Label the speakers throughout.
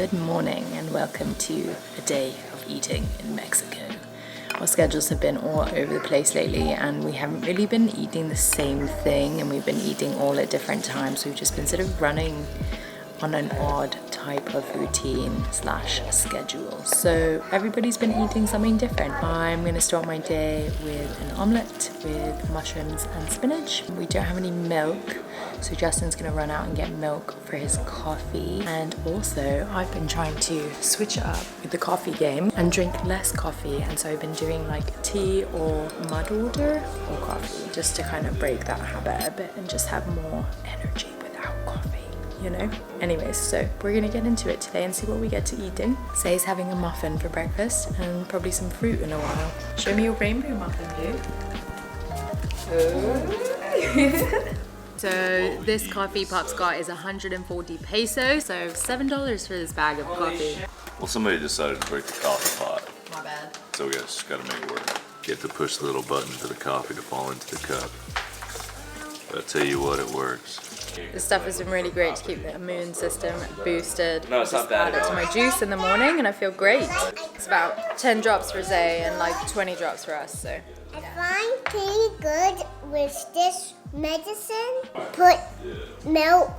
Speaker 1: Good morning and welcome to a day of eating in Mexico. Our schedules have been all over the place lately and we haven't really been eating the same thing, and we've been eating all at different times. We've just been sort of running on an odd type of routine slash schedule. So everybody's been eating something different. I'm gonna start my day with an omelette with mushrooms and spinach. We don't have any milk, so Justin's gonna run out and get milk for his coffee. And also I've been trying to switch up with the coffee game and drink less coffee, and so I've been doing like tea or mud water or coffee just to kind of break that habit a bit and just have more energy without coffee, you know? Anyways, so we're gonna get into it today and see what we get to eating. Say's having a muffin for breakfast and probably some fruit in a while. Show me your rainbow muffin, dude. Oh. So this coffee Pop's got is 140 pesos, so $7 for this bag of coffee.
Speaker 2: Well, somebody decided to break the coffee pot.
Speaker 1: My bad.
Speaker 2: So we just gotta make it work. You have to push the little button for the coffee to fall into the cup. But I tell you what, it works.
Speaker 1: This stuff has been really great to keep the immune system boosted.
Speaker 3: No, it's not bad.
Speaker 1: Add it to my juice in the morning and I feel great. It's about 10 drops for Zay and like 20 drops for us, so.
Speaker 4: If I'm pretty good with this medicine, put milk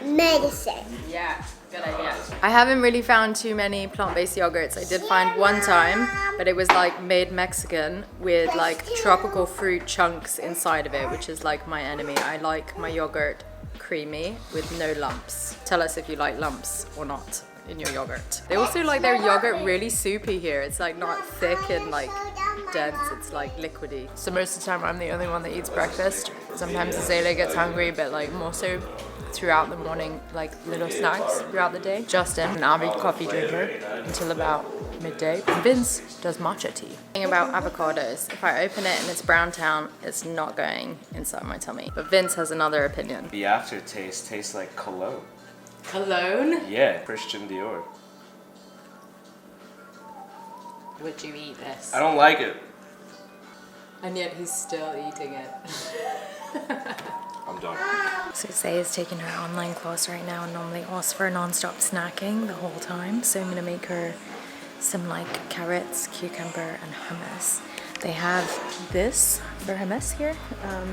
Speaker 4: medicine.
Speaker 1: Yeah, good idea. I haven't really found too many plant-based yogurts. I did find one time, but it was like made Mexican with like tropical fruit chunks inside of it, which is like my enemy. I like my yogurt creamy with no lumps. Tell us if you like lumps or not in your yogurt. They also like their yogurt really soupy here. It's like not thick and like dense, it's like liquidy. So most of the time I'm the only one that eats breakfast. Sometimes Azalea gets hungry, but like more so throughout the morning, like little snacks throughout the day. Justin, an avid coffee drinker until about midday. Vince does matcha tea. Thing about avocados, if I open it and it's brown town, it's not going inside my tummy. But Vince has another opinion.
Speaker 3: The aftertaste tastes like cologne.
Speaker 1: Cologne?
Speaker 3: Yeah, Christian Dior.
Speaker 1: Would you eat this?
Speaker 3: I don't like it.
Speaker 1: And yet he's still eating it.
Speaker 3: I'm done.
Speaker 1: So Zay is taking her online class right now and normally asks for non-stop snacking the whole time. So I'm gonna make her some like carrots, cucumber, and hummus. They have this for hummus here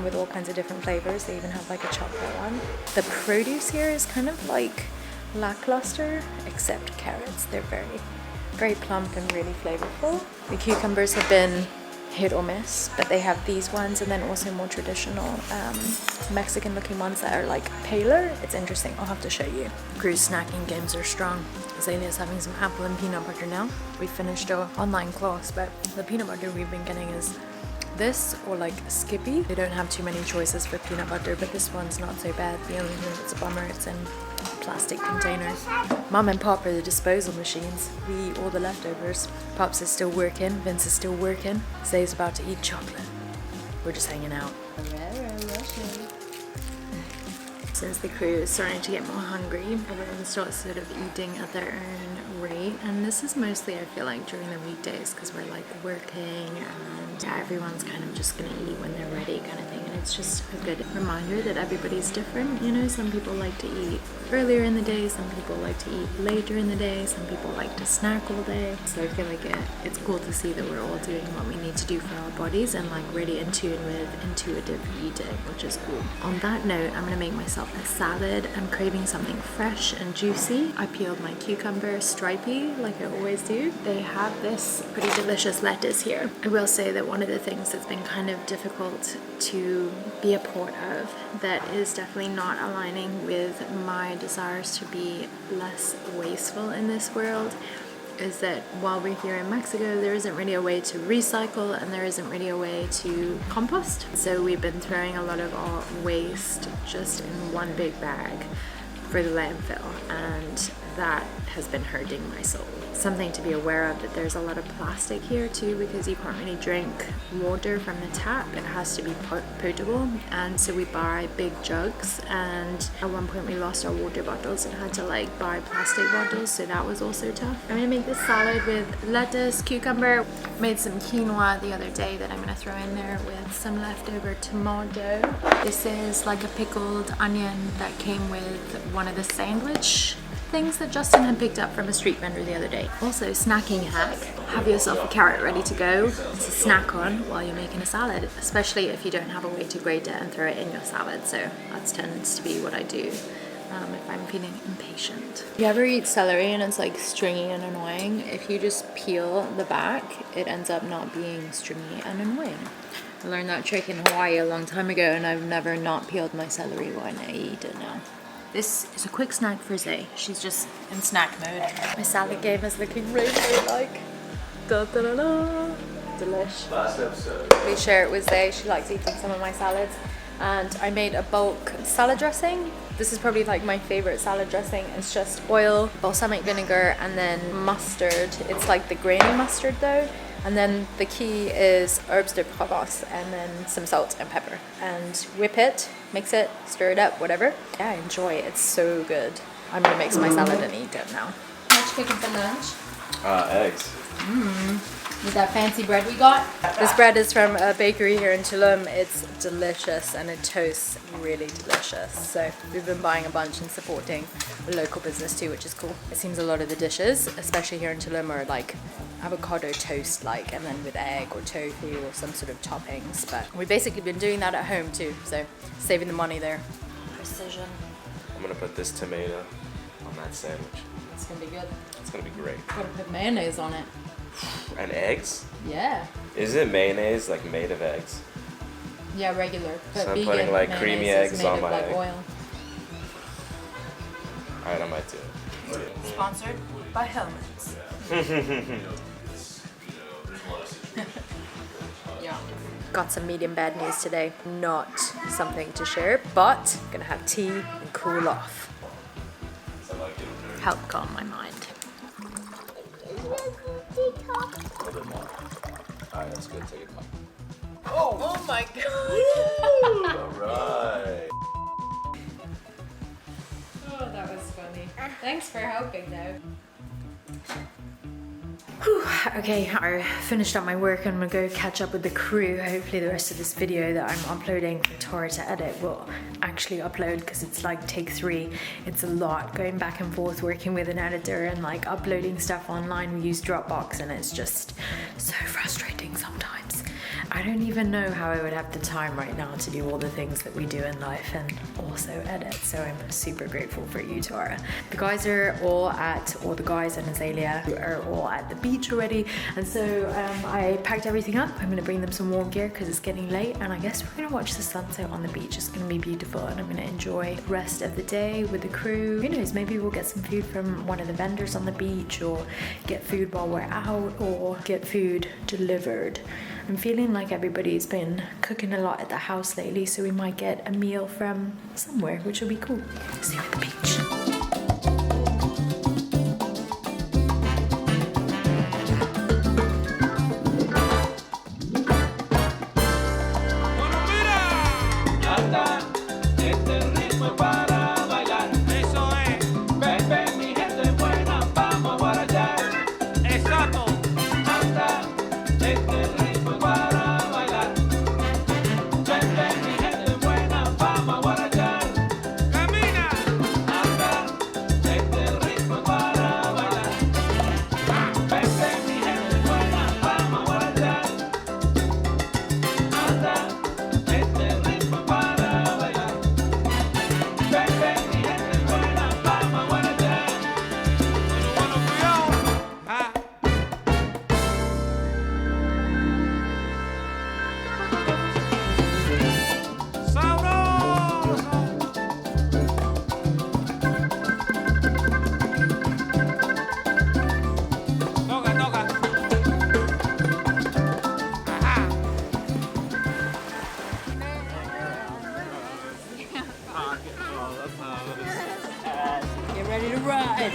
Speaker 1: with all kinds of different flavors. They even have like a chocolate one. The produce here is kind of like lackluster, except carrots. They're very plump and really flavorful. The cucumbers have been hit or miss, but they have these ones and then also more traditional Mexican looking ones that are like paler. It's interesting, I'll have to show you. Crew's snacking games are strong. Azalea's having some apple and peanut butter now. We finished our online class, but the peanut butter we've been getting is this or like Skippy. They don't have too many choices for peanut butter, but this one's not so bad. The only thing that's a bummer, it's in a plastic container. Mom and Pop are the disposal machines. We eat all the leftovers. Pops is still working, Vince is still working. Zay's about to eat chocolate. We're just hanging out. Since the crew is starting to get more hungry, everyone starts sort of eating at their own rate, and this is mostly, I feel like, during the weekdays because we're like working and everyone's kind of just gonna eat when they're ready kind of thing, and it's just a good reminder that everybody's different, you know. Some people like to eat earlier in the day, some people like to eat later in the day, some people like to snack all day. So I feel like it's cool to see that we're all doing what we need to do for our bodies and like really in tune with intuitive eating, which is cool. On that note, I'm gonna make myself a salad. I'm craving something fresh and juicy. I peeled my cucumber stripey like I always do. They have this pretty delicious lettuce here. I will say that one of the things that's been kind of difficult to be a part of that is definitely not aligning with my desires to be less wasteful in this world is that while we're here in Mexico, there isn't really a way to recycle and there isn't really a way to compost. So we've been throwing a lot of our waste just in one big bag for the landfill, and that has been hurting my soul. Something to be aware of, that there's a lot of plastic here too, because you can't really drink water from the tap. It has to be potable, and so we buy big jugs, and at one point we lost our water bottles and had to like buy plastic bottles, so that was also tough. I'm gonna make this salad with lettuce, cucumber. Made some quinoa the other day that I'm gonna throw in there with some leftover tomato. This is like a pickled onion that came with one of the sandwich things that Justin had picked up from a street vendor the other day. Also, snacking hack. Have yourself a carrot ready to go to snack on while you're making a salad, especially if you don't have a way to grate it and throw it in your salad. So that tends to be what I do if I'm feeling impatient. You ever eat celery and it's like stringy and annoying? If you just peel the back, it ends up not being stringy and annoying. I learned that trick in Hawaii a long time ago and I've never not peeled my celery when I eat it now. This is a quick snack for Zay. She's just in snack mode. My salad game is looking rainbow-like. Da da da da. Delish.
Speaker 2: Last episode.
Speaker 1: We share it with Zay. She likes eating some of my salads. And I made a bulk salad dressing. This is probably like my favorite salad dressing. It's just oil, balsamic vinegar, and then mustard. It's like the grainy mustard though. And then the key is herbes de Provence and then some salt and pepper. And whip it, mix it, stir it up, whatever. Yeah, enjoy. It's so good. I'm gonna mix my salad and eat it now. What's cooking for lunch?
Speaker 3: Eggs.
Speaker 1: With that fancy bread we got. This bread is from a bakery here in Tulum. It's delicious and it toasts really delicious. So we've been buying a bunch and supporting a local business too, which is cool. It seems a lot of the dishes, especially here in Tulum, are like avocado toast like, and then with egg or tofu or some sort of toppings. But we've basically been doing that at home too, so saving the money there. Precision.
Speaker 3: I'm gonna put this tomato on that sandwich.
Speaker 1: It's gonna be good.
Speaker 3: It's gonna be great.
Speaker 1: Gotta put mayonnaise on it.
Speaker 3: And eggs?
Speaker 1: Yeah.
Speaker 3: Isn't mayonnaise like made of eggs?
Speaker 1: Yeah, regular. But
Speaker 3: So I'm
Speaker 1: vegan
Speaker 3: putting, like,
Speaker 1: mayonnaise
Speaker 3: creamy
Speaker 1: is
Speaker 3: eggs
Speaker 1: made
Speaker 3: on
Speaker 1: of,
Speaker 3: my
Speaker 1: like,
Speaker 3: egg.
Speaker 1: oil.
Speaker 3: Alright, I might do it.
Speaker 1: Sponsored by Hellman's. Yeah. Got some medium bad news today. Not something to share, but gonna have tea and cool off. Help calm my mind.
Speaker 2: A little bit more. Alright, that's good. Take it back.
Speaker 1: Oh my god.
Speaker 2: Alright.
Speaker 1: Oh, that was funny. Thanks for helping though. Whew, okay, I finished up my work and I'm gonna go catch up with the crew. Hopefully the rest of this video that I'm uploading for Tora to edit will actually upload because it's like take 3. It's a lot going back and forth working with an editor and like uploading stuff online. We use Dropbox and it's just so frustrating sometimes. I don't even know how I would have the time right now to do all the things that we do in life and also edit. So I'm super grateful for you, Tora. The guys are all the guys and Azalea are all at the beach already. And so I packed everything up. I'm gonna bring them some warm gear because it's getting late. And I guess we're gonna watch the sunset on the beach. It's gonna be beautiful and I'm gonna enjoy the rest of the day with the crew. Who knows, maybe we'll get some food from one of the vendors on the beach or get food while we're out or get food delivered. I'm feeling like everybody's been cooking a lot at the house lately, so we might get a meal from somewhere, which will be cool. See you at the beach.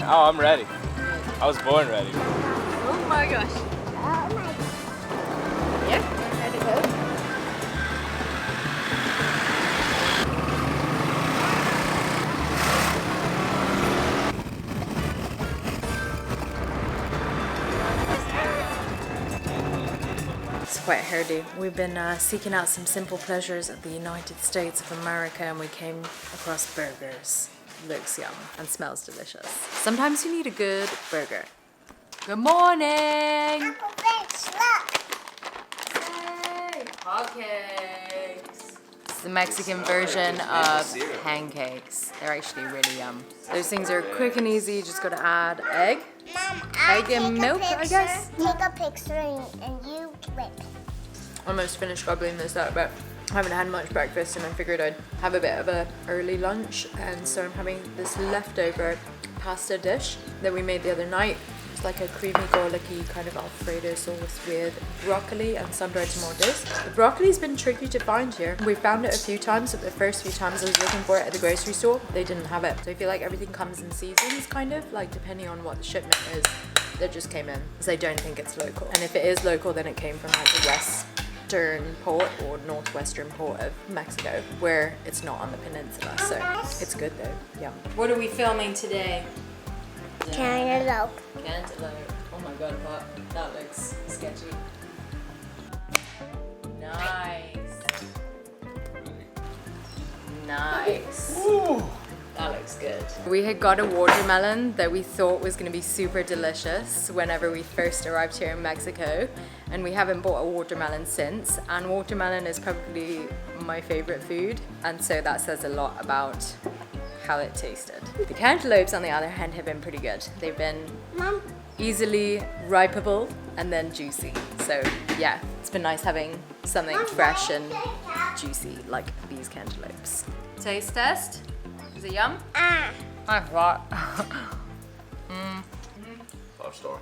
Speaker 3: Oh, I'm ready. I was born ready.
Speaker 1: Oh my gosh.
Speaker 4: Oh my god.
Speaker 1: Yeah, ready to go. It's quite a hairdo. We've been seeking out some simple pleasures of the United States of America and we came across burgers. looks yum and smells delicious. Sometimes you need a good burger. Good morning!
Speaker 4: Uncle Vince, look.
Speaker 1: Hey, hotcakes. It's the Mexican version of pancakes. They're actually really yum. Those things are quick and easy. You just gotta add egg.
Speaker 4: Mom,
Speaker 1: Egg and milk, I guess.
Speaker 4: Take a picture and you flip.
Speaker 1: Almost finished gobbling this up, but I haven't had much breakfast and I figured I'd have a bit of a early lunch, and so I'm having this leftover pasta dish that we made the other night. It's like a creamy garlicky kind of Alfredo sauce with broccoli and sun-dried tomatoes. The broccoli's been tricky to find here. We found it a few times, but the first few times I was looking for it at the grocery store, they didn't have it. So I feel like everything comes in seasons, kind of, like depending on what the shipment is that just came in. Because I don't think it's local. And if it is local, then it came from like the western port or northwestern port of Mexico, where it's not on the peninsula. So it's good though. Yum. What are we filming today?
Speaker 4: Cantaloupe.
Speaker 1: Cantaloupe. Oh my god, that looks sketchy. Nice. Nice. Ooh. That looks good. We had got a watermelon that we thought was going to be super delicious whenever we first arrived here in Mexico, and we haven't bought a watermelon since, and watermelon is probably my favorite food, and so that says a lot about how it tasted. The cantaloupes on the other hand have been pretty good. They've been
Speaker 4: Mom.
Speaker 1: easily ripeable and then juicy. So yeah, it's been nice having something fresh and juicy like these cantaloupes. Taste test. Is it yum?
Speaker 4: Ah.
Speaker 1: I thought.
Speaker 2: 5-star.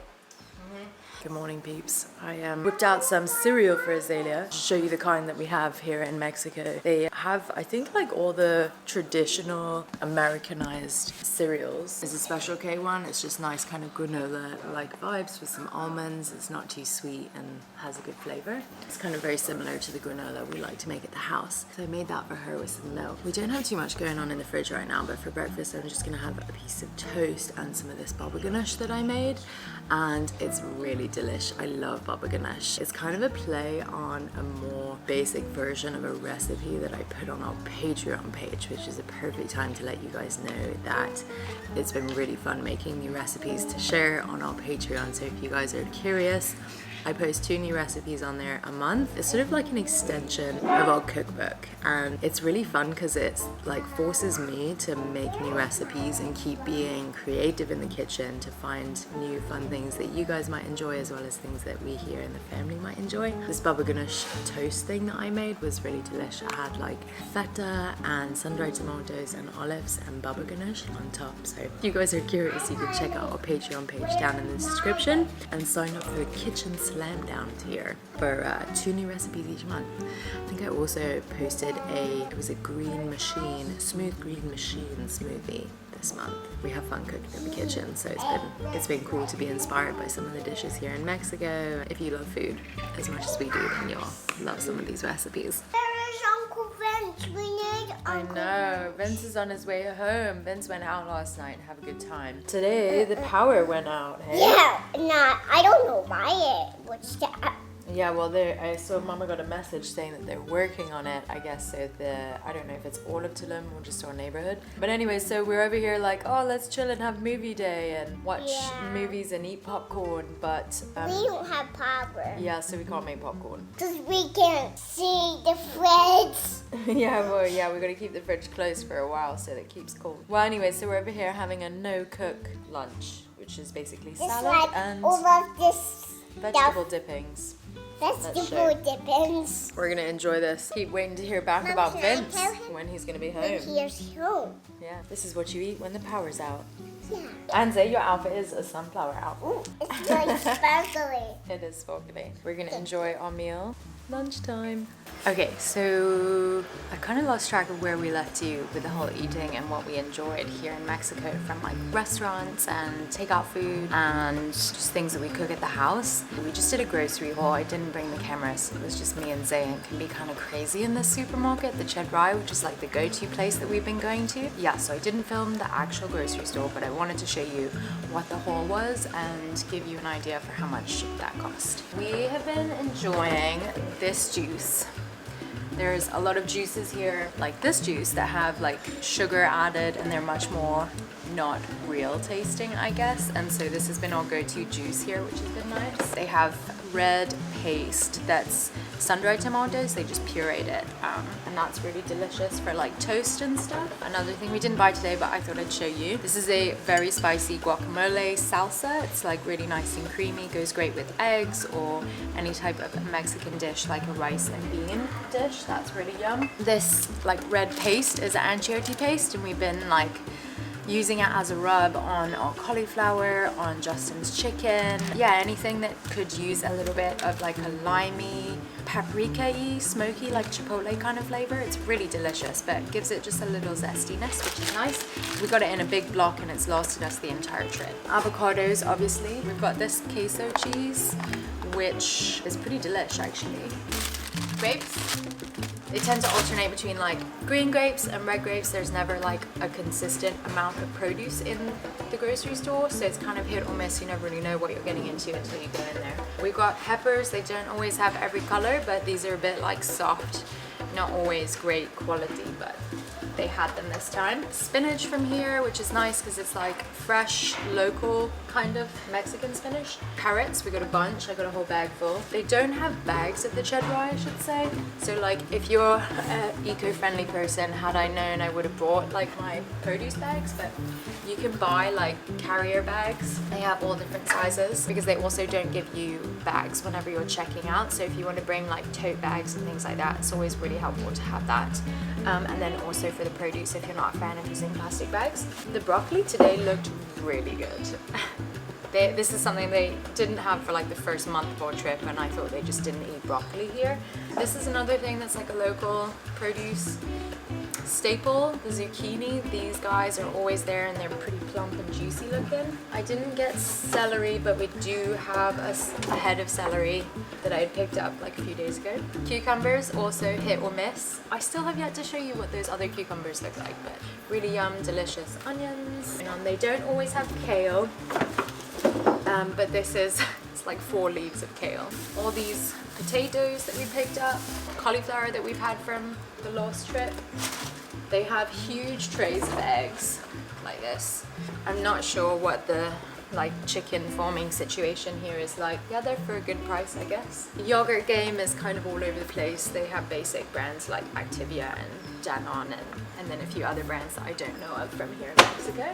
Speaker 1: Good morning, peeps. I whipped out some cereal for Azalea to show you the kind that we have here in Mexico. They have, I think, like all the traditional Americanized cereals. There's a Special K one. It's just nice kind of granola-like vibes with some almonds. It's not too sweet and has a good flavor. It's kind of very similar to the granola we like to make at the house. So I made that for her with some milk. We don't have too much going on in the fridge right now, but for breakfast I'm just gonna have a piece of toast and some of this baba ganoush that I made. And it's really delish. I love baba ganoush. It's kind of a play on a more basic version of a recipe that I put on our Patreon page, which is a perfect time to let you guys know that it's been really fun making new recipes to share on our Patreon. So if you guys are curious, I post 2 new recipes on there a month. It's sort of like an extension of our cookbook, and it's really fun because it's like forces me to make new recipes and keep being creative in the kitchen to find new fun things that you guys might enjoy as well as things that we here in the family might enjoy. This baba ganoush toast thing that I made was really delicious. I had like feta and sun-dried tomatoes and olives and baba ganoush on top. So if you guys are curious, you can check out our Patreon page down in the description and sign up for the kitchen slam down tier for 2 new recipes each month. I think I also posted it was a green machine, smooth green machine smoothie this month. We have fun cooking in the kitchen, so it's been cool to be inspired by some of the dishes here in Mexico. If you love food as much as we do, then you'll love some of these recipes.
Speaker 4: Where is Uncle Vince? We need Uncle
Speaker 1: I know, Vince is on his way home. Vince went out last night and have a good time. Today, the power went out, hey?
Speaker 4: Yeah, nah, I don't know why it was that.
Speaker 1: Yeah, well, I saw Mama got a message saying that they're working on it, I guess, so I don't know if it's all of Tulum or just our neighborhood. But anyway, so we're over here like, oh, let's chill and have movie day and watch movies and eat popcorn, but...
Speaker 4: We don't have power.
Speaker 1: yeah, so we can't make popcorn.
Speaker 4: Because we can't see the fridge.
Speaker 1: yeah, we gotta keep the fridge closed for a while so that it keeps cold. Well, anyway, so we're over here having a no-cook lunch, which is basically
Speaker 4: It's
Speaker 1: salad
Speaker 4: like
Speaker 1: and
Speaker 4: all of this
Speaker 1: vegetable dippings.
Speaker 4: vegetable dippings.
Speaker 1: We're gonna enjoy this. Keep waiting to hear back
Speaker 4: Mom,
Speaker 1: about
Speaker 4: can I
Speaker 1: Vince
Speaker 4: tell him
Speaker 1: when he's gonna be
Speaker 4: When
Speaker 1: home.
Speaker 4: he's home.
Speaker 1: Yeah, this is what you eat when the power's out.
Speaker 4: Yeah.
Speaker 1: And say your outfit is a sunflower outfit.
Speaker 4: Ooh, it's like sparkly.
Speaker 1: It is sparkly. We're gonna enjoy our meal. Lunchtime. Okay, so I kind of lost track of where we left you with the whole eating and what we enjoyed here in Mexico, from like restaurants and takeout food and just things that we cook at the house. We just did a grocery haul. I didn't bring the camera, so it was just me and Zay, and it can be kind of crazy in this supermarket, the Chedrai, which is like the go-to place that we've been going to. Yeah, so I didn't film the actual grocery store, but I wanted to show you what the haul was and give you an idea for how much that cost. We have been enjoying this juice. There's a lot of juices here, like this juice, that have like sugar added and they're much more not real tasting, I guess. And so this has been our go-to juice here, which has been nice. They have red paste that's sun-dried tomatoes. They just pureed it, and that's really delicious for like toast and stuff. Another thing we didn't buy today, but I thought I'd show you. This is a very spicy guacamole salsa. It's like really nice and creamy, goes great with eggs or any type of Mexican dish like a rice and bean dish. That's really yum. This like red paste is an anchovy paste, and we've been like using it as a rub on our cauliflower, on Justin's chicken. Yeah, anything that could use a little bit of like a limey, paprika-y, smoky, like chipotle kind of flavor. It's really delicious, but it gives it just a little zestiness, which is nice. We got it in a big block and it's lasted us the entire trip. Avocados, obviously. We've got this queso cheese, which is pretty delish actually. Grapes. They tend to alternate between like green grapes and red grapes. There's never like a consistent amount of produce in the grocery store, so it's kind of hit or miss. You never really know what you're getting into until you go in there. We've got peppers. They don't always have every color, but these are a bit like soft, not always great quality, but they had them this time. Spinach from here, which is nice because it's like fresh, local kind of Mexican spinach. Carrots, we got a bunch. I got a whole bag full. They don't have bags of the cheddar, I should say. So like if you're an eco-friendly person, had I known, I would have brought like my produce bags, but you can buy like carrier bags. They have all different sizes because they also don't give you bags whenever you're checking out. So if you want to bring like tote bags and things like that, it's always really helpful to have that. And then also for the produce, if you're not a fan of using plastic bags. The broccoli today looked really good. This is something they didn't have for like the first month of our trip, and I thought they just didn't eat broccoli here. This is another thing that's like a local produce staple, the zucchini. These guys are always there and they're pretty plump and juicy looking. I didn't get celery, but we do have a head of celery that I had picked up like a few days ago. Cucumbers, also hit or miss. I still have yet to show you what those other cucumbers look like, but really yum, delicious onions. And they don't always have kale, but this is it's like 4 leaves of kale. All these potatoes that we picked up, cauliflower that we've had from the last trip. They have huge trays of eggs like this. I'm not sure what the like chicken farming situation here is like. Yeah, they're for a good price, I guess. The yogurt game is kind of all over the place. They have basic brands like Activia and Danone and then a few other brands that I don't know of from here in Mexico.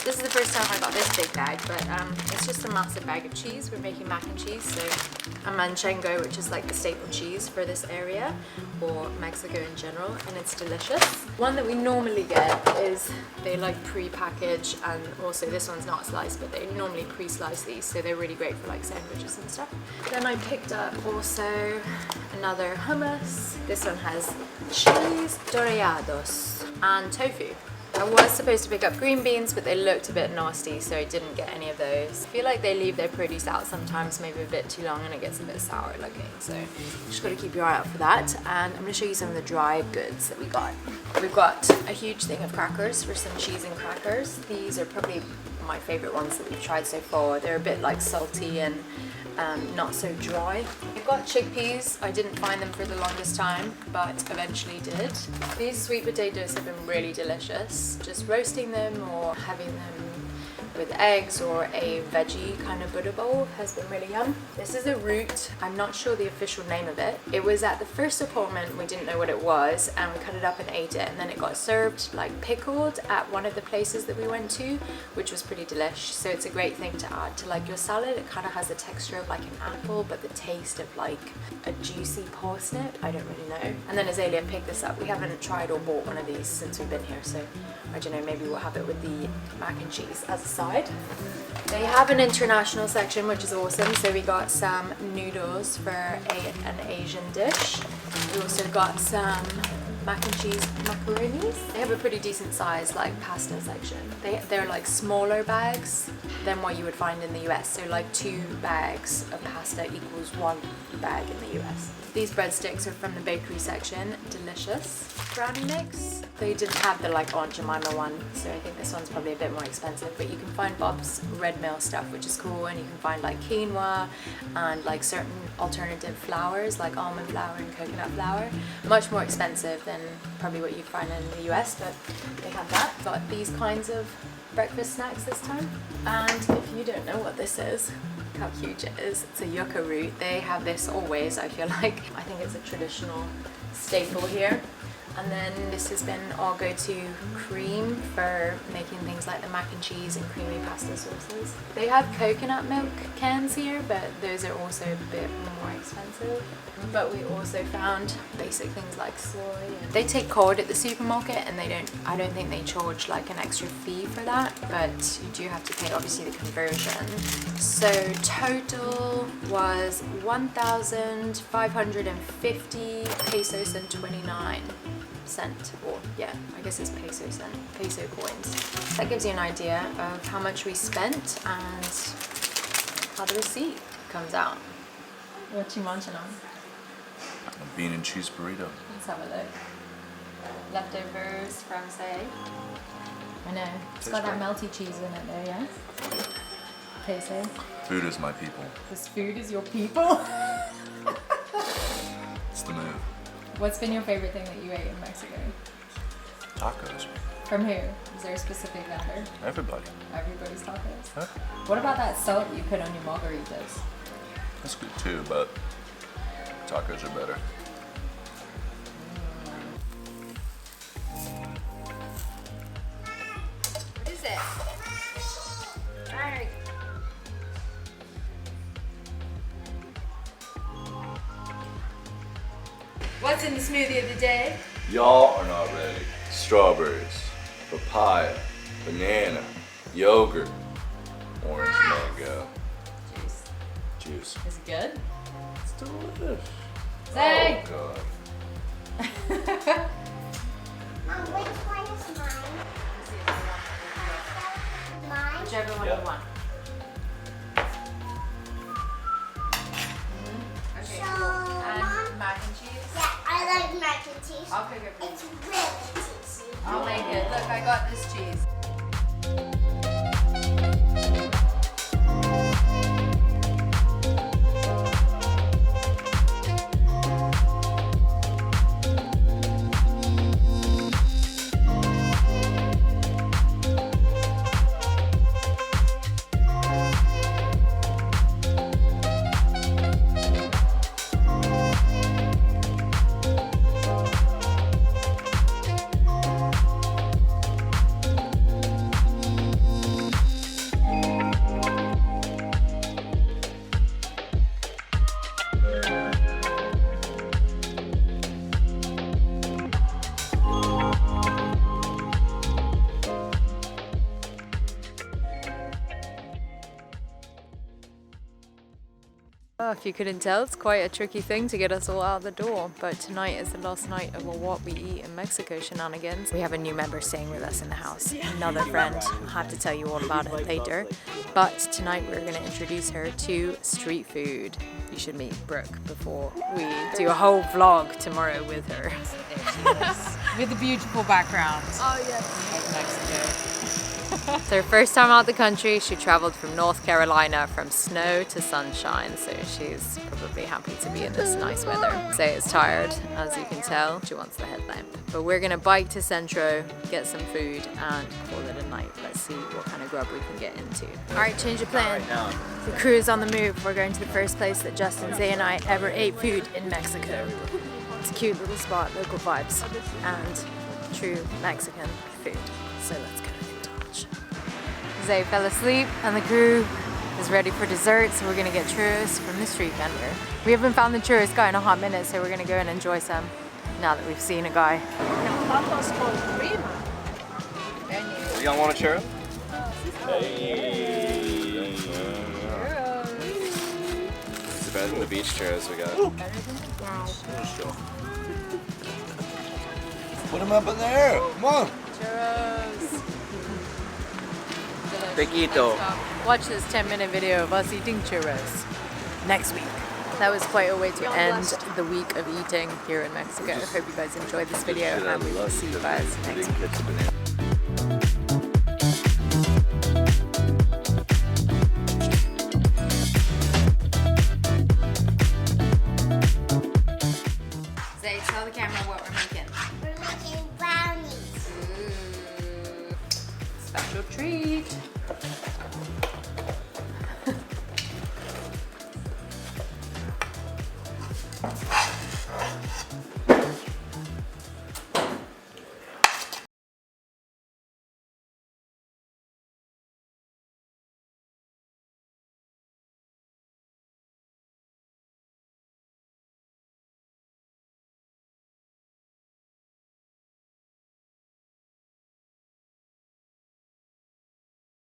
Speaker 1: This is the first time I got this big bag, but it's just a massive bag of cheese. We're making mac and cheese, so a manchego, which is like the staple cheese for this area or Mexico in general, and it's delicious. One that we normally get is they like pre-package, and also this one's not sliced, but they normally pre-slice these, so they're really great for like sandwiches and stuff. Then I picked up also another hummus. This one has cheese, dorados, and tofu. I was supposed to pick up green beans, but they looked a bit nasty, so I didn't get any of those. I feel like they leave their produce out sometimes, maybe a bit too long, and it gets a bit sour looking, so you just gotta keep your eye out for that. And I'm gonna show you some of the dry goods that we got. We've got a huge thing of crackers for some cheese and crackers. These are probably my favorite ones that we've tried so far. They're a bit like salty and not so dry. We've got chickpeas. I didn't find them for the longest time, but eventually did. These sweet potatoes have been really delicious. Just roasting them or having them with eggs or a veggie kind of Buddha bowl has been really yum. This is a root. I'm not sure the official name of it. It was at the first appointment, we didn't know what it was, and we cut it up and ate it, and then it got served like pickled at one of the places that we went to, which was pretty delish. So it's a great thing to add to like your salad. It kind of has the texture of like an apple, but the taste of like a juicy parsnip. I don't really know. And then Azalea picked this up. We haven't tried or bought one of these since we've been here, so I don't know, maybe we'll have it with the mac and cheese as a side. They have an international section, which is awesome. So we got some noodles for an Asian dish. We also got some mac and cheese macaronis. They have a pretty decent size like pasta section. They're like smaller bags than what you would find in the US. So like 2 bags of pasta equals 1 bag in the US. These breadsticks are from the bakery section. Delicious. Brownie mix. They didn't have the like Aunt Jemima one, so I think this one's probably a bit more expensive, but you can find Bob's red mill stuff, which is cool, and you can find like quinoa and like certain alternative flours like almond flour and coconut flour. Much more expensive than probably what you'd find in the US, but they have that. Got these kinds of breakfast snacks this time. And if you don't know what this is, how huge it is. It's a yucca root. They have this always, I feel like. I think it's a traditional staple here. And then this has been our go-to cream for making things like the mac and cheese and creamy pasta sauces. They have coconut milk cans here, but those are also a bit more expensive. But we also found basic things like soy. They take cod at the supermarket, and I don't think they charge like an extra fee for that, but you do have to pay obviously the conversion. So total was 1,550 pesos and 29 cent, or yeah, I guess it's peso coins. That gives you an idea of how much we spent and how the receipt comes out. What you munching on?
Speaker 2: A bean and cheese burrito.
Speaker 1: Let's have a look. Leftovers from say. I know. It's got that melty cheese in it though, yeah? Peso.
Speaker 2: Food is my people.
Speaker 1: This food is your people?
Speaker 2: It's the move.
Speaker 1: What's been your favorite thing that you ate in Mexico?
Speaker 2: Tacos.
Speaker 1: From who? Is there a specific vendor?
Speaker 2: Everybody.
Speaker 1: Everybody's tacos?
Speaker 2: Huh?
Speaker 1: What about that salt you put on your margaritas?
Speaker 2: That's good too, but tacos are better.
Speaker 1: What is it? Alright. What's in the smoothie of the day?
Speaker 2: Y'all are not ready. Strawberries, papaya, banana, yogurt, orange mango, juice.
Speaker 1: Is it good?
Speaker 2: It's delicious.
Speaker 1: Zay!
Speaker 2: Oh god.
Speaker 4: Which one is mine? Mine?
Speaker 1: Whichever one
Speaker 2: Yeah.
Speaker 1: you want. Okay,
Speaker 4: So,
Speaker 1: cool. And
Speaker 4: Mom?
Speaker 1: mac and cheese?
Speaker 4: Yeah, I like mac and cheese.
Speaker 1: I'll cook it for you.
Speaker 4: It's really cheesy.
Speaker 1: I'll make it. Look, I got this cheese. If you couldn't tell, it's quite a tricky thing to get us all out the door, but tonight is the last night of a what we eat in Mexico shenanigans. We have a new member staying with us in the house, another friend. I'll have to tell you all about it later, but tonight we're going to introduce her to street food. You should meet Brooke before we do a whole vlog tomorrow with her. There she is, with a beautiful background. Oh yeah. Of Mexico. It's her first time out the country. She traveled from North Carolina from snow to sunshine, so she's probably happy to be in this nice weather. Say it's tired, as you can tell. She wants the headlamp. But we're gonna bike to Centro, get some food, and call it a night. Let's see what kind of grub we can get into. All right, change of plan. The crew is on the move. We're going to the first place that Justin, Zay, and I ever ate food in Mexico. It's a cute little spot, local vibes, and true Mexican food. So let's go. Zay fell asleep and the crew is ready for dessert, so we're gonna get churros from the street vendor. We haven't found the churros guy in a hot minute, so we're gonna go and enjoy some now that we've seen a guy.
Speaker 3: You don't want a churro?
Speaker 2: Hey.
Speaker 3: It's better than the beach churros we got.
Speaker 2: Put them up in the air. Come on.
Speaker 1: Churros.
Speaker 3: Taquito.
Speaker 1: Watch this 10-minute video of us eating churros next week. That was quite a way to end the week of eating here in Mexico. I hope you guys enjoyed this video and we will see you guys next week. Zay, tell the camera what we're making.
Speaker 4: We're making brownies.
Speaker 1: Ooh, special treat.